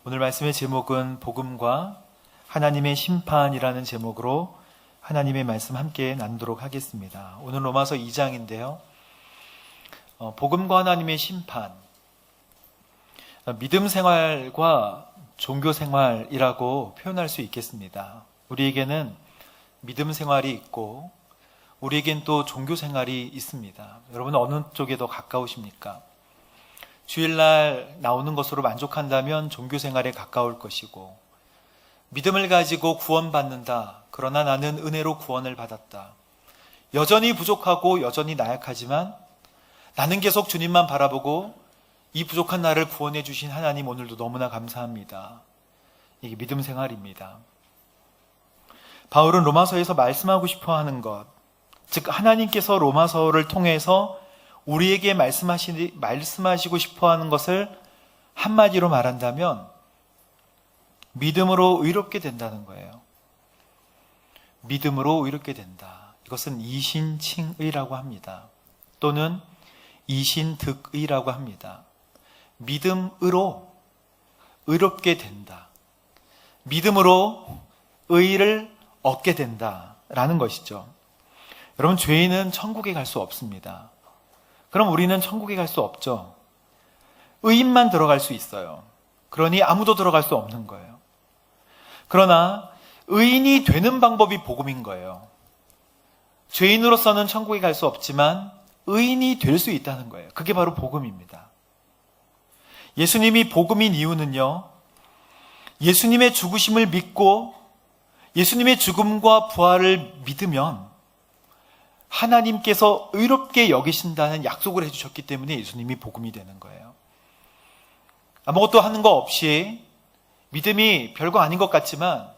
오늘 말씀의 제목은 복음과 하나님의 심판이라는 제목으로 하나님의 말씀 함께 나누도록 하겠습니다. 오늘 로마서 2장인데요. 복음과 하나님의 심판, 믿음 생활과 종교 생활이라고 표현할 수 있겠습니다. 우리에게는 믿음 생활이 있고 우리에겐 또 종교 생활이 있습니다. 여러분 어느 쪽에 더 가까우십니까? 주일날 나오는 것으로 만족한다면 종교 생활에 가까울 것이고, 믿음을 가지고 구원받는다. 그러나 나는 은혜로 구원을 받았다. 여전히 부족하고 여전히 나약하지만 나는 계속 주님만 바라보고 이 부족한 나를 구원해 주신 하나님 오늘도 너무나 감사합니다. 이게 믿음 생활입니다. 바울은 로마서에서 말씀하고 싶어 하는 것, 즉 하나님께서 로마서를 통해서 우리에게 말씀하시고 싶어 하는 것을 한마디로 말한다면 믿음으로 의롭게 된다는 거예요. 믿음으로 의롭게 된다. 이것은 이신칭의라고 합니다. 또는 이신득의라고 합니다. 믿음으로 의롭게 된다. 믿음으로 의를 얻게 된다라는 것이죠. 여러분, 죄인은 천국에 갈 수 없습니다. 그럼 우리는 천국에 갈 수 없죠. 의인만 들어갈 수 있어요. 그러니 아무도 들어갈 수 없는 거예요. 그러나 의인이 되는 방법이 복음인 거예요. 죄인으로서는 천국에 갈 수 없지만 의인이 될 수 있다는 거예요. 그게 바로 복음입니다. 예수님이 복음인 이유는요, 예수님의 죽으심을 믿고 예수님의 죽음과 부활을 믿으면 하나님께서 의롭게 여기신다는 약속을 해주셨기 때문에 예수님이 복음이 되는 거예요. 아무것도 하는 거 없이 믿음이 별거 아닌 것 같지만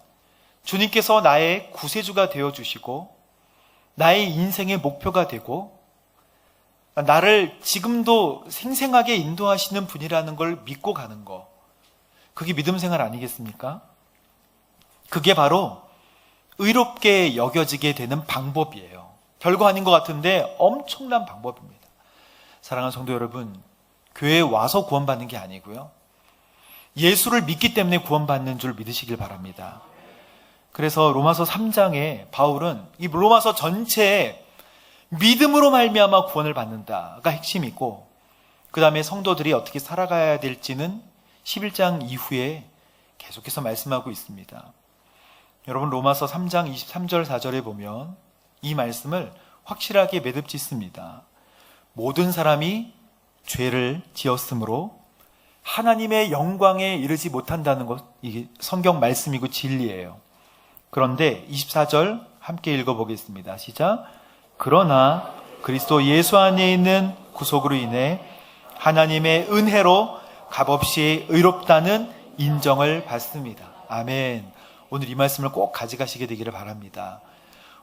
주님께서 나의 구세주가 되어주시고 나의 인생의 목표가 되고 나를 지금도 생생하게 인도하시는 분이라는 걸 믿고 가는 거, 그게 믿음 생활 아니겠습니까? 그게 바로 의롭게 여겨지게 되는 방법이에요. 별거 아닌 것 같은데 엄청난 방법입니다. 사랑하는 성도 여러분, 교회에 와서 구원받는 게 아니고요, 예수를 믿기 때문에 구원받는 줄 믿으시길 바랍니다. 그래서 로마서 3장에 바울은 이 로마서 전체에 믿음으로 말미암아 구원을 받는다가 핵심이고, 그 다음에 성도들이 어떻게 살아가야 될지는 11장 이후에 계속해서 말씀하고 있습니다. 여러분, 로마서 3장 23절 4절에 보면 이 말씀을 확실하게 매듭짓습니다. 모든 사람이 죄를 지었으므로 하나님의 영광에 이르지 못한다는 것, 이게 성경 말씀이고 진리예요. 그런데 24절 함께 읽어보겠습니다. 시작. 그러나 그리스도 예수 안에 있는 구속으로 인해 하나님의 은혜로 값없이 의롭다는 인정을 받습니다. 아멘. 오늘 이 말씀을 꼭 가져가시게 되기를 바랍니다.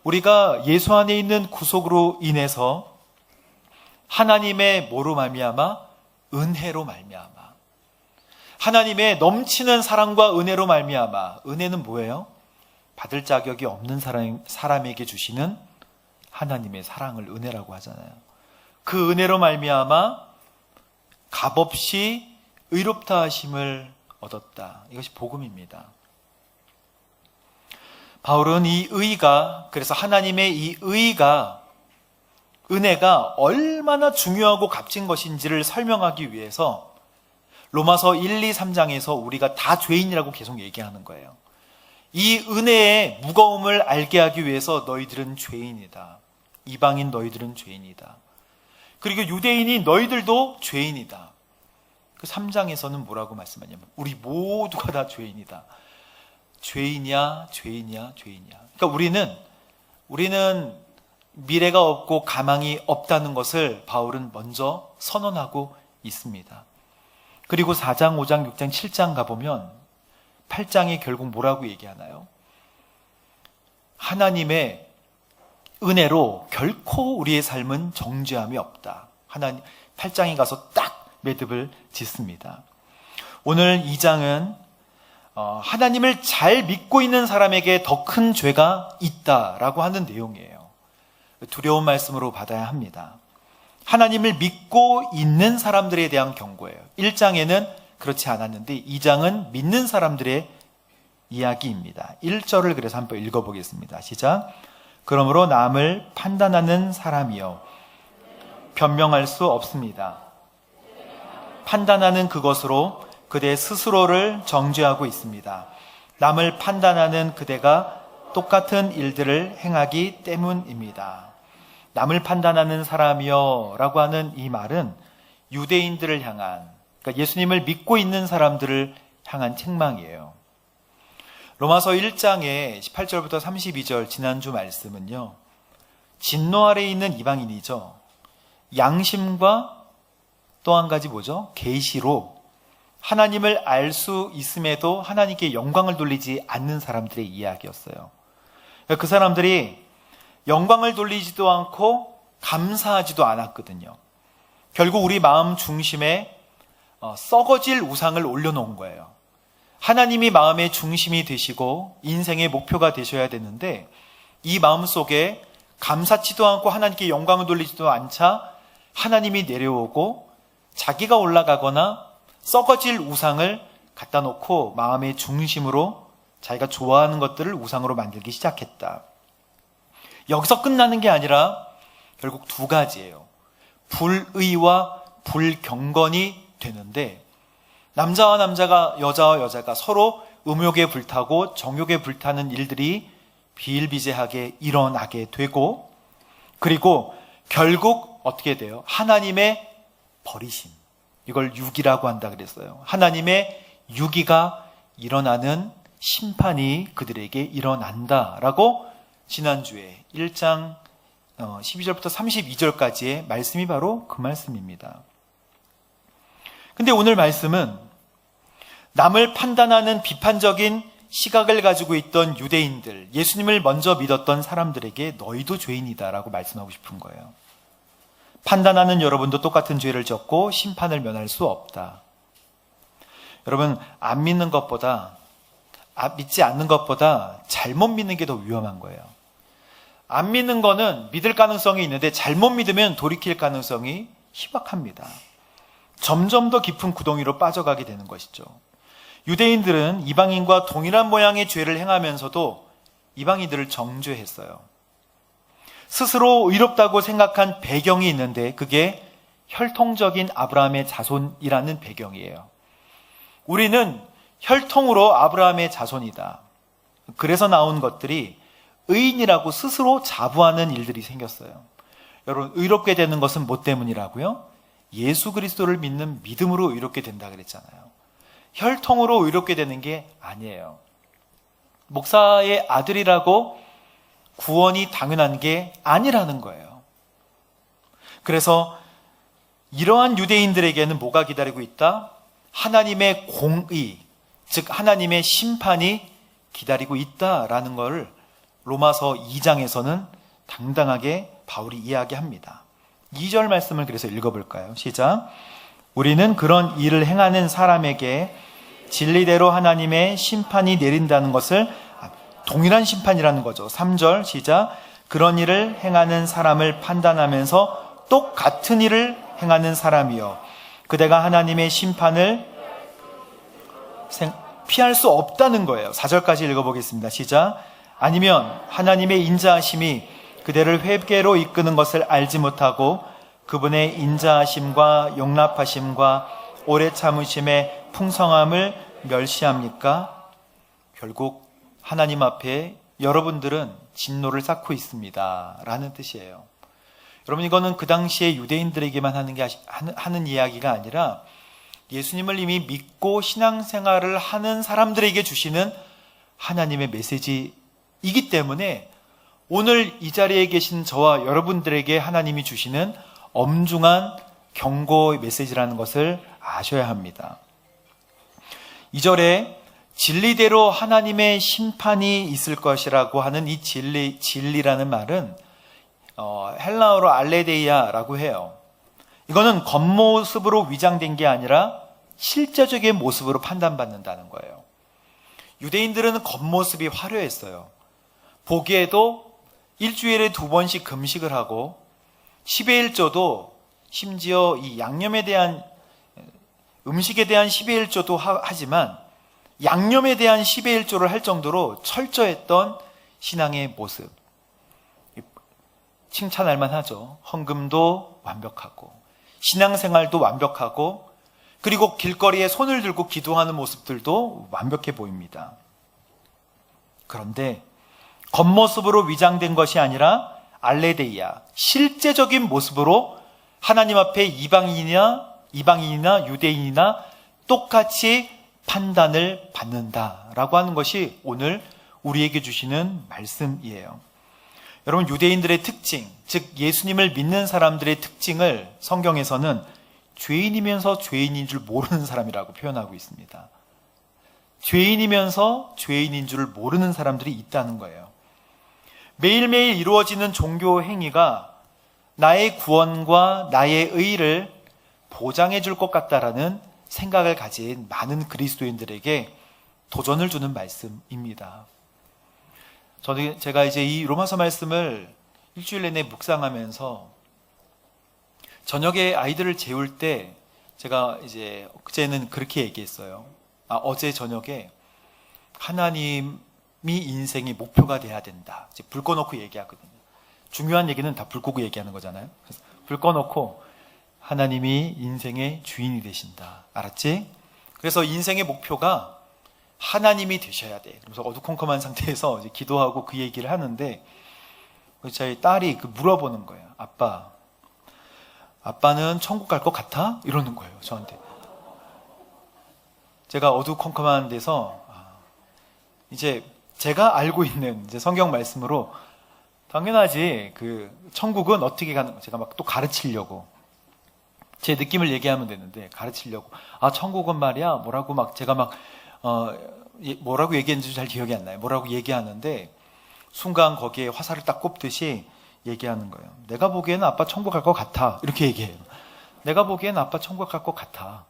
우리가 예수 안에 있는 구속으로 인해서 하나님의 뭐로 말미암아? 은혜로 말미암아. 하나님의 넘치는 사랑과 은혜로 말미암아. 은혜는 뭐예요? 받을 자격이 없는 사람에게 주시는 하나님의 사랑을 은혜라고 하잖아요. 그 은혜로 말미암아 값없이 의롭다 하심을 얻었다. 이것이 복음입니다. 바울은 이 의가, 그래서 하나님의 이 의가, 은혜가 얼마나 중요하고 값진 것인지를 설명하기 위해서 로마서 1, 2, 3장에서 우리가 다 죄인이라고 계속 얘기하는 거예요. 이 은혜의 무거움을 알게 하기 위해서 너희들은 죄인이다. 이방인 너희들은 죄인이다. 그리고 유대인이 너희들도 죄인이다. 그 3장에서는 뭐라고 말씀하냐면 우리 모두가 다 죄인이다. 죄인이야, 죄인이야, 죄인이야. 그러니까 우리는 미래가 없고 가망이 없다는 것을 바울은 먼저 선언하고 있습니다. 그리고 4장, 5장, 6장, 7장 가보면 8장에 결국 뭐라고 얘기하나요? 하나님의 은혜로 결코 우리의 삶은 정죄함이 없다. 8장에 가서 딱 매듭을 짓습니다. 오늘 2장은 하나님을 잘 믿고 있는 사람에게 더 큰 죄가 있다라고 하는 내용이에요. 두려운 말씀으로 받아야 합니다. 하나님을 믿고 있는 사람들에 대한 경고예요. 1장에는 그렇지 않았는데 2장은 믿는 사람들의 이야기입니다. 1절을 그래서 한번 읽어보겠습니다. 시작. 그러므로 남을 판단하는 사람이요 변명할 수 없습니다. 판단하는 그것으로 그대 스스로를 정죄하고 있습니다. 남을 판단하는 그대가 똑같은 일들을 행하기 때문입니다. 남을 판단하는 사람이요 라고 하는 이 말은 유대인들을 향한, 그러니까 예수님을 믿고 있는 사람들을 향한 책망이에요. 로마서 1장의 18절부터 32절 지난주 말씀은요, 진노 아래에 있는 이방인이죠. 양심과 또 한 가지 뭐죠? 계시로 하나님을 알 수 있음에도 하나님께 영광을 돌리지 않는 사람들의 이야기였어요. 그 사람들이 영광을 돌리지도 않고 감사하지도 않았거든요. 결국 우리 마음 중심에 썩어질 우상을 올려놓은 거예요. 하나님이 마음의 중심이 되시고 인생의 목표가 되셔야 되는데 이 마음 속에 감사치도 않고 하나님께 영광을 돌리지도 않자 하나님이 내려오고 자기가 올라가거나 썩어질 우상을 갖다 놓고 마음의 중심으로 자기가 좋아하는 것들을 우상으로 만들기 시작했다. 여기서 끝나는 게 아니라 결국 두 가지예요. 불의와 불경건이 되는데 남자와 남자가, 여자와 여자가 서로 음욕에 불타고 정욕에 불타는 일들이 비일비재하게 일어나게 되고, 그리고 결국 어떻게 돼요? 하나님의 버리심, 이걸 유기라고 한다 그랬어요. 하나님의 유기가 일어나는 심판이 그들에게 일어난다라고 지난주에 1장 12절부터 32절까지의 말씀이 바로 그 말씀입니다. 근데 오늘 말씀은 남을 판단하는 비판적인 시각을 가지고 있던 유대인들, 예수님을 먼저 믿었던 사람들에게 너희도 죄인이다라고 말씀하고 싶은 거예요. 판단하는 여러분도 똑같은 죄를 졌고 심판을 면할 수 없다. 여러분, 안 믿는 것보다, 믿지 않는 것보다 잘못 믿는 게 더 위험한 거예요. 안 믿는 거는 믿을 가능성이 있는데 잘못 믿으면 돌이킬 가능성이 희박합니다. 점점 더 깊은 구덩이로 빠져가게 되는 것이죠. 유대인들은 이방인과 동일한 모양의 죄를 행하면서도 이방인들을 정죄했어요. 스스로 의롭다고 생각한 배경이 있는데 그게 혈통적인 아브라함의 자손이라는 배경이에요. 우리는 혈통으로 아브라함의 자손이다. 그래서 나온 것들이 의인이라고 스스로 자부하는 일들이 생겼어요. 여러분, 의롭게 되는 것은 뭐 때문이라고요? 예수 그리스도를 믿는 믿음으로 의롭게 된다 그랬잖아요. 혈통으로 의롭게 되는 게 아니에요. 목사의 아들이라고 구원이 당연한 게 아니라는 거예요. 그래서 이러한 유대인들에게는 뭐가 기다리고 있다? 하나님의 공의, 즉 하나님의 심판이 기다리고 있다라는 것을 로마서 2장에서는 당당하게 바울이 이야기합니다. 2절 말씀을 그래서 읽어볼까요? 시작. 우리는 그런 일을 행하는 사람에게 진리대로 하나님의 심판이 내린다는 것을, 동일한 심판이라는 거죠. 3절 시작. 그런 일을 행하는 사람을 판단하면서 똑같은 일을 행하는 사람이요 그대가 하나님의 심판을 피할 수 없다는 거예요. 4절까지 읽어보겠습니다. 시작. 아니면 하나님의 인자하심이 그대를 회개로 이끄는 것을 알지 못하고 그분의 인자하심과 용납하심과 오래 참으심의 풍성함을 멸시합니까? 결국 하나님 앞에 여러분들은 진노를 쌓고 있습니다 라는 뜻이에요. 여러분, 이거는 그 당시에 유대인들에게만 하는 이야기가 아니라 예수님을 이미 믿고 신앙생활을 하는 사람들에게 주시는 하나님의 메시지이기 때문에 오늘 이 자리에 계신 저와 여러분들에게 하나님이 주시는 엄중한 경고의 메시지라는 것을 아셔야 합니다. 2절에 진리대로 하나님의 심판이 있을 것이라고 하는 이 진리라는 말은 헬라어로 알레데이아라고 해요. 이거는 겉모습으로 위장된 게 아니라 실제적인 모습으로 판단받는다는 거예요. 유대인들은 겉모습이 화려했어요. 보기에도 일주일에 2번씩 금식을 하고 10의 1조도 심지어 이 양념에 대한 음식에 대한 10의 1조도 하지만 양념에 대한 10의 1조를 할 정도로 철저했던 신앙의 모습. 칭찬할 만하죠. 헌금도 완벽하고 신앙생활도 완벽하고 그리고 길거리에 손을 들고 기도하는 모습들도 완벽해 보입니다. 그런데 겉모습으로 위장된 것이 아니라 알레데이아, 실제적인 모습으로 하나님 앞에 이방인이나 유대인이나 똑같이 판단을 받는다라고 하는 것이 오늘 우리에게 주시는 말씀이에요. 여러분, 유대인들의 특징, 즉 예수님을 믿는 사람들의 특징을 성경에서는 죄인이면서 죄인인 줄 모르는 사람이라고 표현하고 있습니다. 죄인이면서 죄인인 줄 모르는 사람들이 있다는 거예요. 매일매일 이루어지는 종교 행위가 나의 구원과 나의 의를 보장해 줄 것 같다라는 생각을 가진 많은 그리스도인들에게 도전을 주는 말씀입니다. 제가 이제 이 로마서 말씀을 일주일 내내 묵상하면서 저녁에 아이들을 재울 때 제가 이제 그제는 그렇게 얘기했어요. 어제 저녁에 하나님이 인생의 목표가 돼야 된다. 이제 불 꺼놓고 얘기하거든요. 중요한 얘기는 다 불 끄고 얘기하는 거잖아요. 그래서 불 꺼놓고 하나님이 인생의 주인이 되신다. 알았지? 그래서 인생의 목표가 하나님이 되셔야 돼. 그래서 어두컴컴한 상태에서 이제 기도하고 그 얘기를 하는데 저희 딸이 물어보는 거예요. 아빠는 천국 갈 것 같아? 이러는 거예요, 저한테. 제가 어두컴컴한 데서 이제 제가 알고 있는 이제 성경 말씀으로 당연하지, 천국은 어떻게 가는, 제가 막 또 가르치려고 제 느낌을 얘기하면 되는데 가르치려고 천국은 말이야 뭐라고 뭐라고 얘기했는지 잘 기억이 안 나요. 뭐라고 얘기하는데 순간 거기에 화살을 딱 꼽듯이 얘기하는 거예요. 내가 보기에는 아빠 천국 갈 것 같아. 이렇게 얘기해요. 내가 보기에는 아빠 천국 갈 것 같아.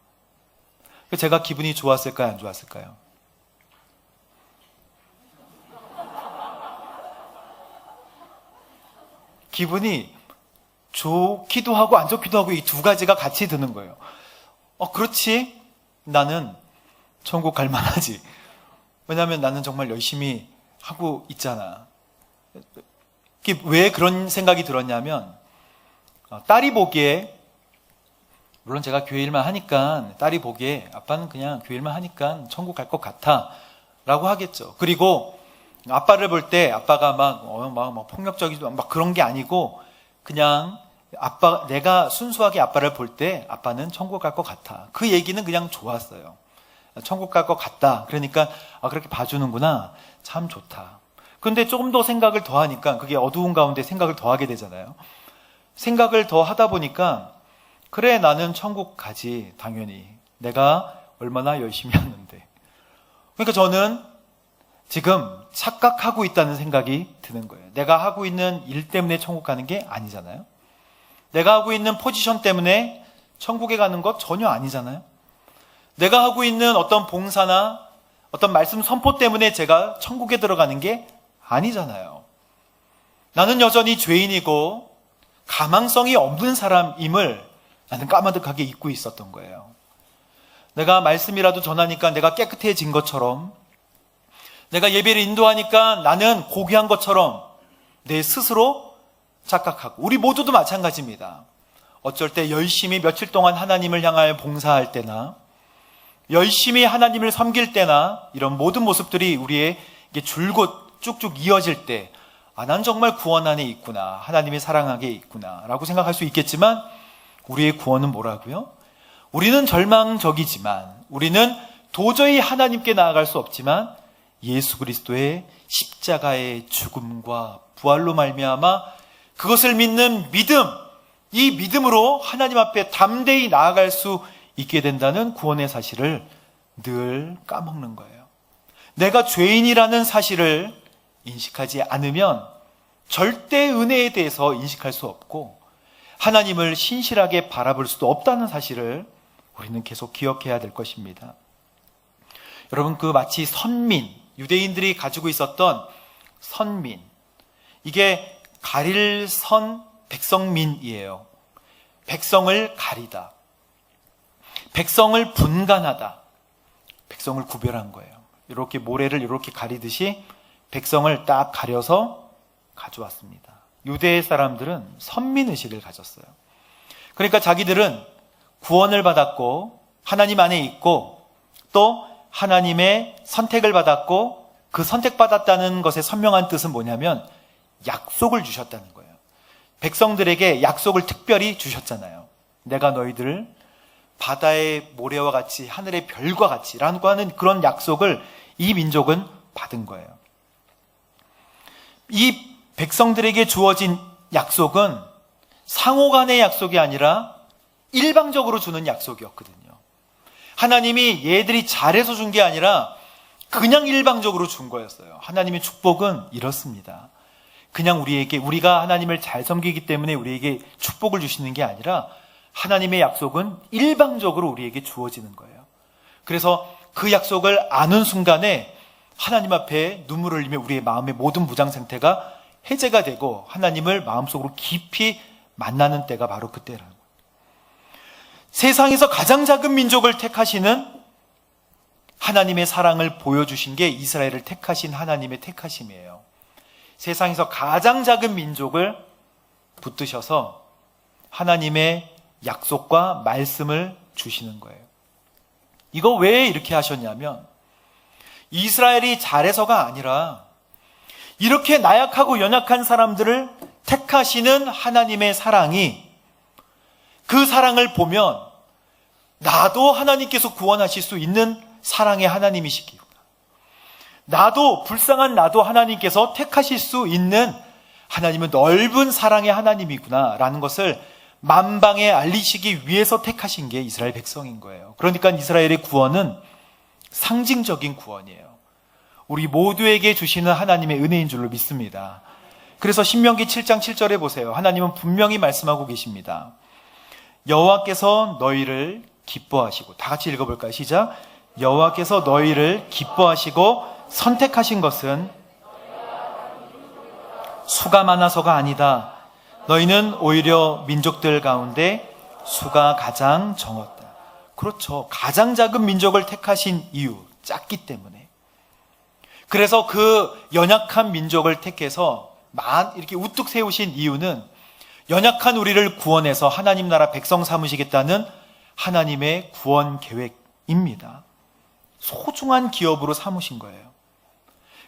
제가 기분이 좋았을까요? 안 좋았을까요? 기분이 좋기도 하고 안 좋기도 하고 이 두 가지가 같이 드는 거예요. 그렇지. 나는 천국 갈 만하지. 왜냐하면 나는 정말 열심히 하고 있잖아. 왜 그런 생각이 들었냐면 딸이 보기에, 물론 제가 교회 일만 하니까 딸이 보기에 아빠는 그냥 교회 일만 하니까 천국 갈 것 같아 라고 하겠죠. 그리고 아빠를 볼 때 아빠가 막 폭력적이고 막 그런 게 아니고 그냥 내가 순수하게 아빠를 볼 때 아빠는 천국 갈 것 같아. 그 얘기는 그냥 좋았어요. 천국 갈 것 같다. 그러니까 그렇게 봐주는구나. 참 좋다. 근데 조금 더 생각을 더 하니까 그게 어두운 가운데 생각을 더 하게 되잖아요. 생각을 더 하다 보니까 그래, 나는 천국 가지. 당연히 내가 얼마나 열심히 하는데. 그러니까 저는 지금 착각하고 있다는 생각이 드는 거예요. 내가 하고 있는 일 때문에 천국 가는 게 아니잖아요. 내가 하고 있는 포지션 때문에 천국에 가는 것 전혀 아니잖아요. 내가 하고 있는 어떤 봉사나 어떤 말씀 선포 때문에 제가 천국에 들어가는 게 아니잖아요. 나는 여전히 죄인이고 가망성이 없는 사람임을 나는 까마득하게 잊고 있었던 거예요. 내가 말씀이라도 전하니까 내가 깨끗해진 것처럼, 내가 예배를 인도하니까 나는 고귀한 것처럼 내 스스로 착각하고, 우리 모두도 마찬가지입니다. 어쩔 때 열심히 며칠 동안 하나님을 향하여 봉사할 때나 열심히 하나님을 섬길 때나 이런 모든 모습들이 우리에게 줄곧 쭉쭉 이어질 때 난 정말 구원 안에 있구나, 하나님의 사랑 안에 있구나 라고 생각할 수 있겠지만 우리의 구원은 뭐라고요? 우리는 절망적이지만, 우리는 도저히 하나님께 나아갈 수 없지만 예수 그리스도의 십자가의 죽음과 부활로 말미암아 그것을 믿는 믿음, 이 믿음으로 하나님 앞에 담대히 나아갈 수 있게 된다는 구원의 사실을 늘 까먹는 거예요. 내가 죄인이라는 사실을 인식하지 않으면 절대 은혜에 대해서 인식할 수 없고 하나님을 신실하게 바라볼 수도 없다는 사실을 우리는 계속 기억해야 될 것입니다. 여러분, 마치 선민, 유대인들이 가지고 있었던 선민, 이게 가릴 선 백성민이에요. 백성을 가리다. 백성을 분간하다. 백성을 구별한 거예요. 이렇게 모래를 이렇게 가리듯이 백성을 딱 가려서 가져왔습니다. 유대 사람들은 선민의식을 가졌어요. 그러니까 자기들은 구원을 받았고 하나님 안에 있고 또 하나님의 선택을 받았고 그 선택받았다는 것의 선명한 뜻은 뭐냐면 약속을 주셨다는 거예요. 백성들에게 약속을 특별히 주셨잖아요. 내가 너희들을 바다의 모래와 같이 하늘의 별과 같이 라고 하는 그런 약속을 이 민족은 받은 거예요. 이 백성들에게 주어진 약속은 상호 간의 약속이 아니라 일방적으로 주는 약속이었거든요. 하나님이 얘들이 잘해서 준 게 아니라 그냥 일방적으로 준 거였어요. 하나님의 축복은 이렇습니다. 그냥 우리가 하나님을 잘 섬기기 때문에 우리에게 축복을 주시는 게 아니라 하나님의 약속은 일방적으로 우리에게 주어지는 거예요. 그래서 그 약속을 아는 순간에 하나님 앞에 눈물을 흘리며 우리의 마음의 모든 무장 상태가 해제가 되고 하나님을 마음속으로 깊이 만나는 때가 바로 그때라는 거예요. 세상에서 가장 작은 민족을 택하시는 하나님의 사랑을 보여주신 게 이스라엘을 택하신 하나님의 택하심이에요. 세상에서 가장 작은 민족을 붙드셔서 하나님의 약속과 말씀을 주시는 거예요. 이거 왜 이렇게 하셨냐면 이스라엘이 잘해서가 아니라 이렇게 나약하고 연약한 사람들을 택하시는 하나님의 사랑이 그 사랑을 보면 나도 하나님께서 구원하실 수 있는 사랑의 하나님이시기구나. 나도 불쌍한 나도 하나님께서 택하실 수 있는 하나님은 넓은 사랑의 하나님이구나 라는 것을 만방에 알리시기 위해서 택하신 게 이스라엘 백성인 거예요. 그러니까 이스라엘의 구원은 상징적인 구원이에요. 우리 모두에게 주시는 하나님의 은혜인 줄로 믿습니다. 그래서 신명기 7장 7절에 보세요. 하나님은 분명히 말씀하고 계십니다. 여호와께서 너희를 기뻐하시고, 다 같이 읽어볼까요? 시작. 여호와께서 너희를 기뻐하시고 선택하신 것은 수가 많아서가 아니다. 너희는 오히려 민족들 가운데 수가 가장 적었다. 그렇죠. 가장 작은 민족을 택하신 이유, 작기 때문에. 그래서 그 연약한 민족을 택해서 이렇게 우뚝 세우신 이유는 연약한 우리를 구원해서 하나님 나라 백성 삼으시겠다는 하나님의 구원 계획입니다. 소중한 기업으로 삼으신 거예요.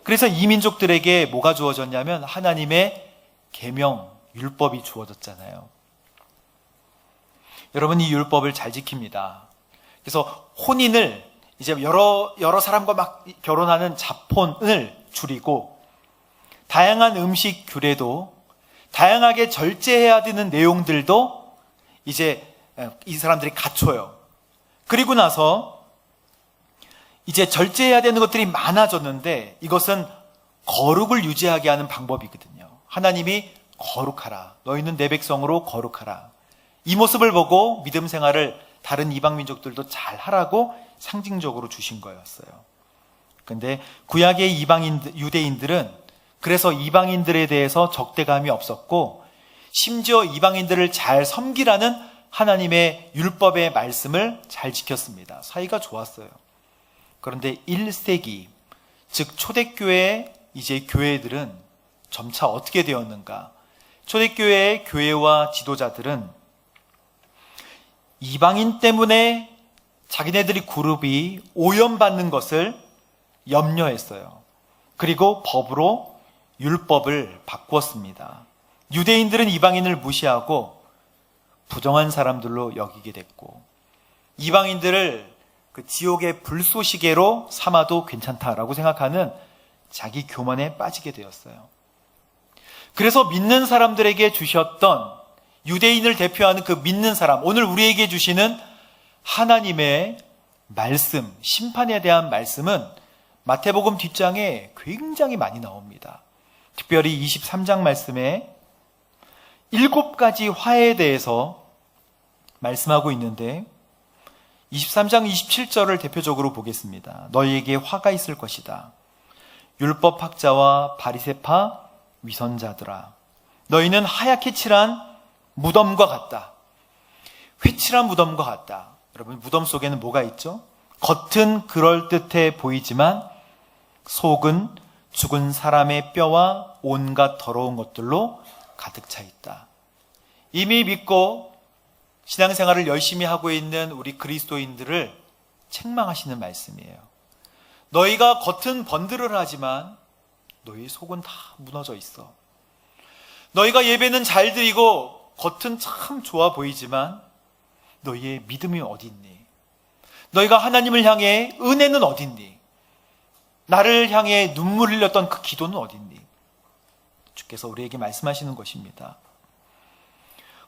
그래서 이 민족들에게 뭐가 주어졌냐면 하나님의 계명, 율법이 주어졌잖아요. 여러분, 이 율법을 잘 지킵니다. 그래서 혼인을 이제 여러 사람과 막 결혼하는 자폰을 줄이고 다양한 음식 규례도 다양하게 절제해야 되는 내용들도 이제 이 사람들이 갖춰요. 그리고 나서 이제 절제해야 되는 것들이 많아졌는데 이것은 거룩을 유지하게 하는 방법이거든요. 하나님이 거룩하라. 너희는 내 백성으로 거룩하라. 이 모습을 보고 믿음 생활을 다른 이방 민족들도 잘 하라고 상징적으로 주신 거였어요. 근데 구약의 유대인들은 그래서 이방인들에 대해서 적대감이 없었고 심지어 이방인들을 잘 섬기라는 하나님의 율법의 말씀을 잘 지켰습니다. 사이가 좋았어요. 그런데 1세기, 즉 초대교회의 이제 교회들은 점차 어떻게 되었는가? 초대교회의 교회와 지도자들은 이방인 때문에 자기네들이 그룹이 오염받는 것을 염려했어요. 그리고 법으로 율법을 바꾸었습니다. 유대인들은 이방인을 무시하고 부정한 사람들로 여기게 됐고 이방인들을 그 지옥의 불쏘시개로 삼아도 괜찮다라고 생각하는 자기 교만에 빠지게 되었어요. 그래서 믿는 사람들에게 주셨던 유대인을 대표하는 그 믿는 사람, 오늘 우리에게 주시는 하나님의 말씀, 심판에 대한 말씀은 마태복음 뒷장에 굉장히 많이 나옵니다. 특별히 23장 말씀에 7가지 화에 대해서 말씀하고 있는데 23장 27절을 대표적으로 보겠습니다. 너희에게 화가 있을 것이다. 율법학자와 바리새파 위선자들아, 너희는 하얗게 칠한 무덤과 같다. 회칠한 무덤과 같다 여러분, 무덤 속에는 뭐가 있죠? 겉은 그럴듯해 보이지만 속은 죽은 사람의 뼈와 온갖 더러운 것들로 가득 차 있다. 이미 믿고 신앙생활을 열심히 하고 있는 우리 그리스도인들을 책망하시는 말씀이에요. 너희가 겉은 번들을 하지만 너희 속은 다 무너져 있어. 너희가 예배는 잘 드리고 겉은 참 좋아 보이지만 너희의 믿음이 어디 있니? 너희가 하나님을 향해 은혜는 어디 있니? 나를 향해 눈물 흘렸던 그 기도는 어디 있니? 주께서 우리에게 말씀하시는 것입니다.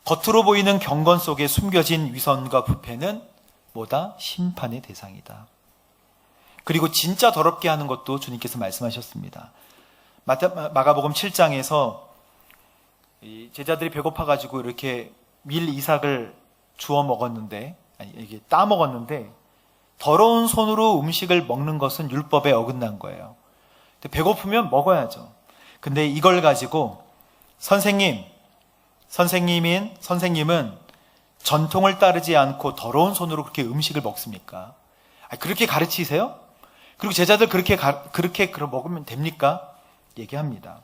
겉으로 보이는 경건 속에 숨겨진 위선과 부패는 뭐다? 심판의 대상이다. 그리고 진짜 더럽게 하는 것도 주님께서 말씀하셨습니다. 마가복음 7장에서 제자들이 배고파가지고 이렇게 밀 이삭을 주워 먹었는데, 아니, 이게 따 먹었는데, 더러운 손으로 음식을 먹는 것은 율법에 어긋난 거예요. 근데 배고프면 먹어야죠. 근데 이걸 가지고 선생님은 전통을 따르지 않고 더러운 손으로 그렇게 음식을 먹습니까? 그렇게 가르치세요? 그리고 제자들 그렇게 먹으면 됩니까? 얘기합니다.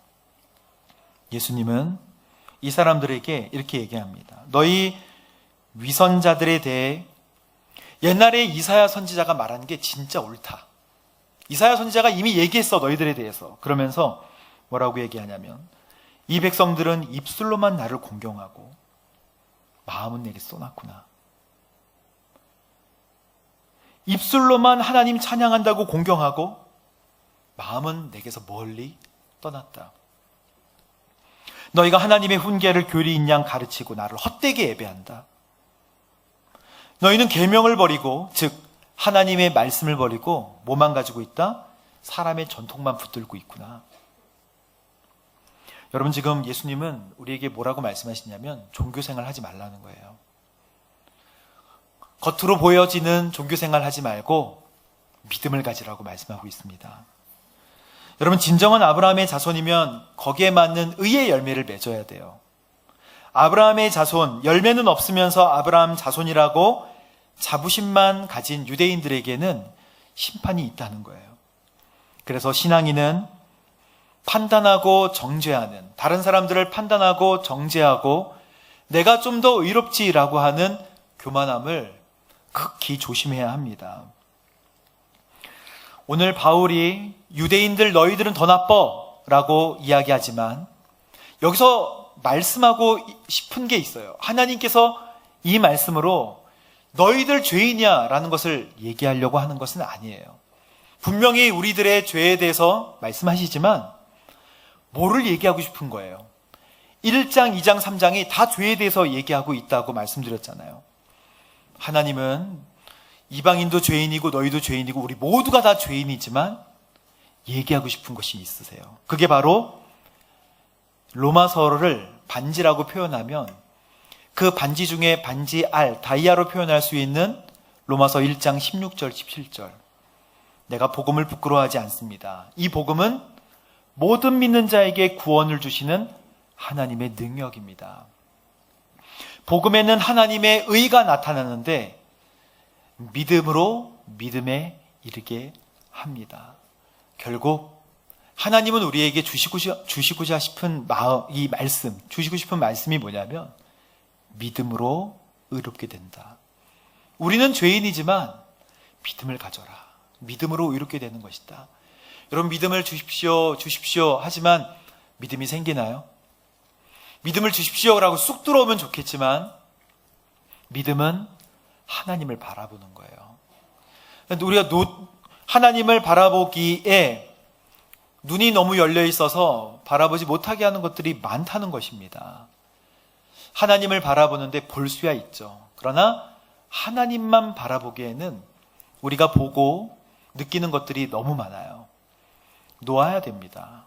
예수님은 이 사람들에게 이렇게 얘기합니다. 너희 위선자들에 대해 옛날에 이사야 선지자가 말한 게 진짜 옳다. 이사야 선지자가 이미 얘기했어, 너희들에 대해서. 그러면서 뭐라고 얘기하냐면, 이 백성들은 입술로만 나를 공경하고 마음은 내게 쏘놨구나. 입술로만 하나님 찬양한다고 공경하고 마음은 내게서 멀리 떠났다. 너희가 하나님의 훈계를 교리인 양 가르치고 나를 헛되게 예배한다. 너희는 계명을 버리고, 즉 하나님의 말씀을 버리고 뭐만 가지고 있다? 사람의 전통만 붙들고 있구나. 여러분, 지금 예수님은 우리에게 뭐라고 말씀하시냐면 종교생활 하지 말라는 거예요. 겉으로 보여지는 종교생활 하지 말고 믿음을 가지라고 말씀하고 있습니다. 여러분, 진정한 아브라함의 자손이면 거기에 맞는 의의 열매를 맺어야 돼요. 아브라함의 자손, 열매는 없으면서 아브라함 자손이라고 자부심만 가진 유대인들에게는 심판이 있다는 거예요. 그래서 신앙인은 판단하고 정죄하는, 다른 사람들을 판단하고 정죄하고 내가 좀 더 의롭지라고 하는 교만함을 극히 조심해야 합니다. 오늘 바울이 유대인들 너희들은 더 나빠라고 이야기하지만 여기서 말씀하고 싶은 게 있어요. 하나님께서 이 말씀으로 너희들 죄인이야라는 것을 얘기하려고 하는 것은 아니에요. 분명히 우리들의 죄에 대해서 말씀하시지만 뭐를 얘기하고 싶은 거예요? 1장, 2장, 3장이 다 죄에 대해서 얘기하고 있다고 말씀드렸잖아요. 하나님은 이방인도 죄인이고 너희도 죄인이고 우리 모두가 다 죄인이지만 얘기하고 싶은 것이 있으세요. 그게 바로 로마서를 반지라고 표현하면 그 반지 중에 반지 알, 다이아로 표현할 수 있는 로마서 1장 16절, 17절. 내가 복음을 부끄러워하지 않습니다. 이 복음은 모든 믿는 자에게 구원을 주시는 하나님의 능력입니다. 복음에는 하나님의 의가 나타나는데 믿음으로 믿음에 이르게 합니다. 결국 하나님은 우리에게 주시고자 싶은 이 말씀, 주시고 싶은 말씀이 뭐냐면 믿음으로 의롭게 된다. 우리는 죄인이지만 믿음을 가져라. 믿음으로 의롭게 되는 것이다. 여러분, 믿음을 주십시오 하지만 믿음이 생기나요? 믿음을 주십시오라고 쑥 들어오면 좋겠지만 믿음은 하나님을 바라보는 거예요. 우리가 하나님을 바라보기에 눈이 너무 열려 있어서 바라보지 못하게 하는 것들이 많다는 것입니다. 하나님을 바라보는데 볼 수야 있죠. 그러나 하나님만 바라보기에는 우리가 보고 느끼는 것들이 너무 많아요. 놓아야 됩니다.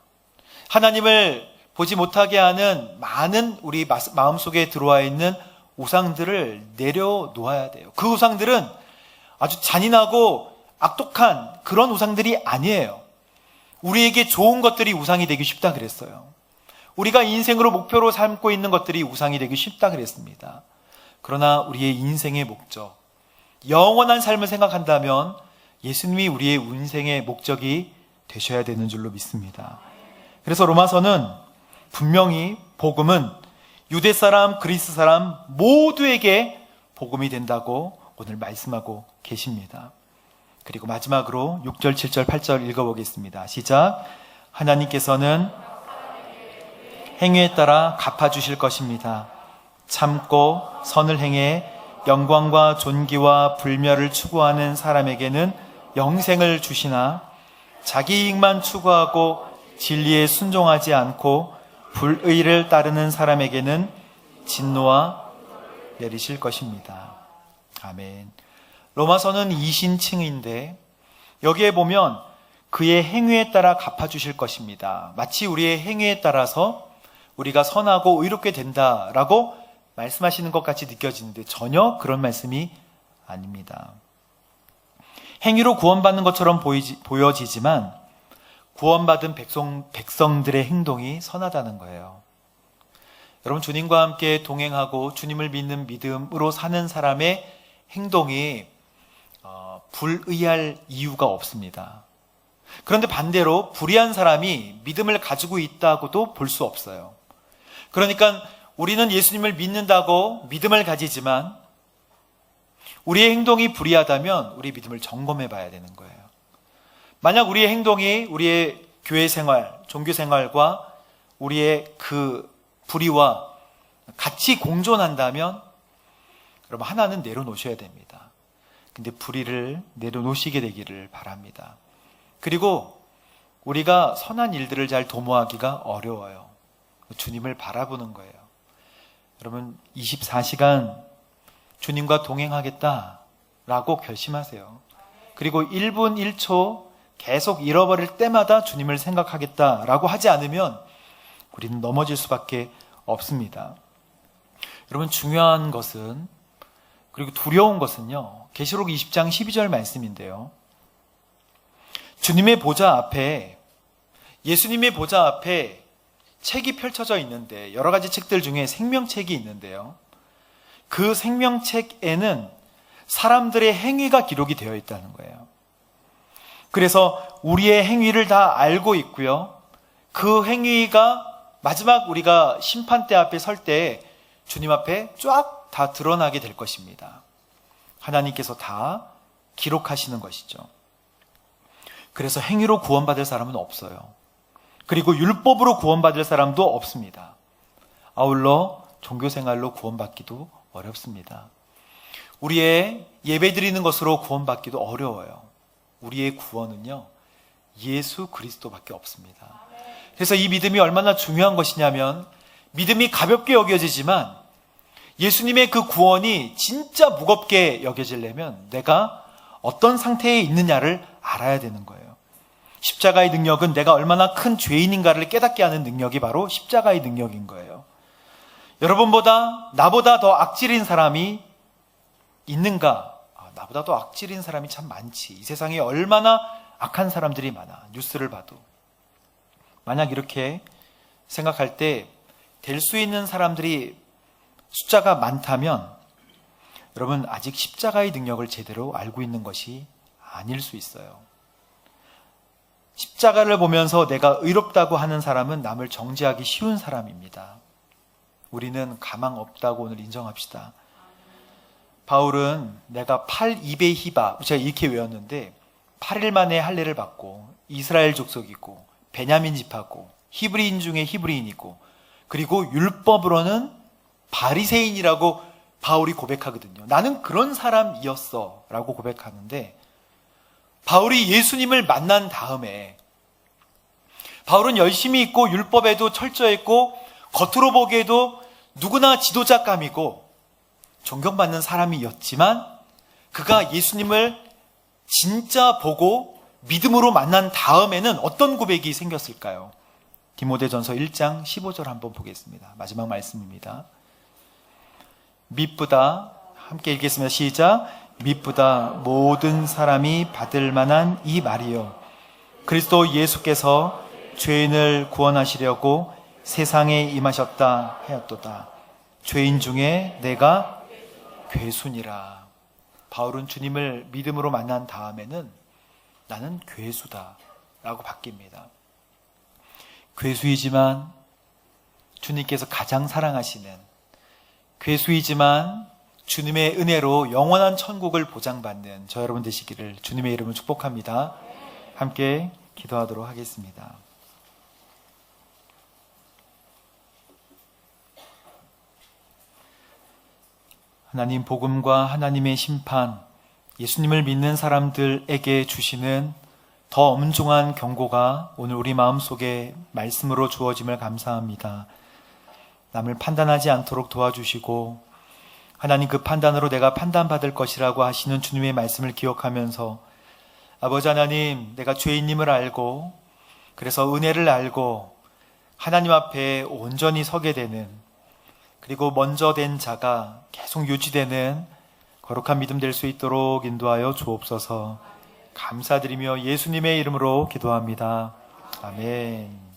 하나님을 보지 못하게 하는 많은 우리 마음속에 들어와 있는 우상들을 내려놓아야 돼요. 그 우상들은 아주 잔인하고 악독한 그런 우상들이 아니에요. 우리에게 좋은 것들이 우상이 되기 쉽다 그랬어요. 우리가 인생으로 목표로 삼고 있는 것들이 우상이 되기 쉽다 그랬습니다. 그러나 우리의 인생의 목적, 영원한 삶을 생각한다면 예수님이 우리의 인생의 목적이 되셔야 되는 줄로 믿습니다. 그래서 로마서는 분명히 복음은 유대 사람, 그리스 사람 모두에게 복음이 된다고 오늘 말씀하고 계십니다. 그리고 마지막으로 6절, 7절, 8절 읽어보겠습니다. 시작. 하나님께서는 행위에 따라 갚아주실 것입니다. 참고 선을 행해 영광과 존귀와 불멸을 추구하는 사람에게는 영생을 주시나 자기 이익만 추구하고 진리에 순종하지 않고 불의를 따르는 사람에게는 진노와 내리실 것입니다. 아멘. 로마서는 이신칭인데 여기에 보면 그의 행위에 따라 갚아주실 것입니다. 마치 우리의 행위에 따라서 우리가 선하고 의롭게 된다라고 말씀하시는 것 같이 느껴지는데 전혀 그런 말씀이 아닙니다. 행위로 구원받는 것처럼 보여지지만 구원받은 백성들의 행동이 선하다는 거예요. 여러분, 주님과 함께 동행하고 주님을 믿는 믿음으로 사는 사람의 행동이 불의할 이유가 없습니다. 그런데 반대로 불의한 사람이 믿음을 가지고 있다고도 볼 수 없어요. 그러니까 우리는 예수님을 믿는다고 믿음을 가지지만 우리의 행동이 불의하다면 우리 믿음을 점검해 봐야 되는 거예요. 만약 우리의 행동이 우리의 교회 생활, 종교 생활과 우리의 그 불의와 같이 공존한다면 여러분 하나는 내려놓으셔야 됩니다. 근데 불의를 내려놓으시게 되기를 바랍니다. 그리고 우리가 선한 일들을 잘 도모하기가 어려워요. 주님을 바라보는 거예요. 여러분 24시간 주님과 동행하겠다라고 결심하세요. 그리고 1분 1초 계속 잃어버릴 때마다 주님을 생각하겠다라고 하지 않으면 우리는 넘어질 수밖에 없습니다. 여러분 중요한 것은 그리고 두려운 것은요. 계시록 20장 12절 말씀인데요. 주님의 보좌 앞에 예수님의 보좌 앞에 책이 펼쳐져 있는데 여러 가지 책들 중에 생명책이 있는데요. 그 생명책에는 사람들의 행위가 기록이 되어 있다는 거예요. 그래서 우리의 행위를 다 알고 있고요. 그 행위가 마지막 우리가 심판대 앞에 설 때 주님 앞에 쫙 다 드러나게 될 것입니다. 하나님께서 다 기록하시는 것이죠. 그래서 행위로 구원받을 사람은 없어요. 그리고 율법으로 구원받을 사람도 없습니다. 아울러 종교생활로 구원받기도 어렵습니다. 우리의 예배드리는 것으로 구원받기도 어려워요. 우리의 구원은요, 예수 그리스도밖에 없습니다. 그래서 이 믿음이 얼마나 중요한 것이냐면 믿음이 가볍게 여겨지지만 예수님의 그 구원이 진짜 무겁게 여겨지려면 내가 어떤 상태에 있느냐를 알아야 되는 거예요. 십자가의 능력은 내가 얼마나 큰 죄인인가를 깨닫게 하는 능력이 바로 십자가의 능력인 거예요. 여러분보다 나보다 더 악질인 사람이 있는가? 나보다 더 악질인 사람이 참 많지. 이 세상에 얼마나 악한 사람들이 많아. 뉴스를 봐도. 만약 이렇게 생각할 때 될 수 있는 사람들이 숫자가 많다면 여러분 아직 십자가의 능력을 제대로 알고 있는 것이 아닐 수 있어요. 십자가를 보면서 내가 의롭다고 하는 사람은 남을 정죄하기 쉬운 사람입니다. 우리는 가망 없다고 오늘 인정합시다. 바울은 내가 8입의 히바, 제가 이렇게 외웠는데 8일 만에 할례를 받고 이스라엘 족속이고 베냐민 지파고 히브리인 중에 히브리인이고 그리고 율법으로는 바리새인이라고 바울이 고백하거든요. 나는 그런 사람이었어 라고 고백하는데 바울이 예수님을 만난 다음에 바울은 열심히 있고 율법에도 철저했고 겉으로 보기에도 누구나 지도자감이고 존경받는 사람이었지만 그가 예수님을 진짜 보고 믿음으로 만난 다음에는 어떤 고백이 생겼을까요? 디모데전서 1장 15절 한번 보겠습니다. 마지막 말씀입니다. 밉보다 함께 읽겠습니다. 시작. 밉보다 모든 사람이 받을 만한 이 말이요 그리스도 예수께서 죄인을 구원하시려고 세상에 임하셨다 하였도다. 죄인 중에 내가 괴순이라. 바울은 주님을 믿음으로 만난 다음에는 나는 괴수다 라고 바뀝니다. 괴수이지만 주님께서 가장 사랑하시는, 괴수이지만 주님의 은혜로 영원한 천국을 보장받는 저 여러분 되시기를 주님의 이름으로 축복합니다. 함께 기도하도록 하겠습니다. 하나님 복음과 하나님의 심판, 예수님을 믿는 사람들에게 주시는 더 엄중한 경고가 오늘 우리 마음속에 말씀으로 주어짐을 감사합니다. 남을 판단하지 않도록 도와주시고 하나님 그 판단으로 내가 판단받을 것이라고 하시는 주님의 말씀을 기억하면서 아버지 하나님, 내가 죄인임을 알고 그래서 은혜를 알고 하나님 앞에 온전히 서게 되는, 그리고 먼저 된 자가 계속 유지되는 거룩한 믿음 될 수 있도록 인도하여 주옵소서. 감사드리며 예수님의 이름으로 기도합니다. 아멘.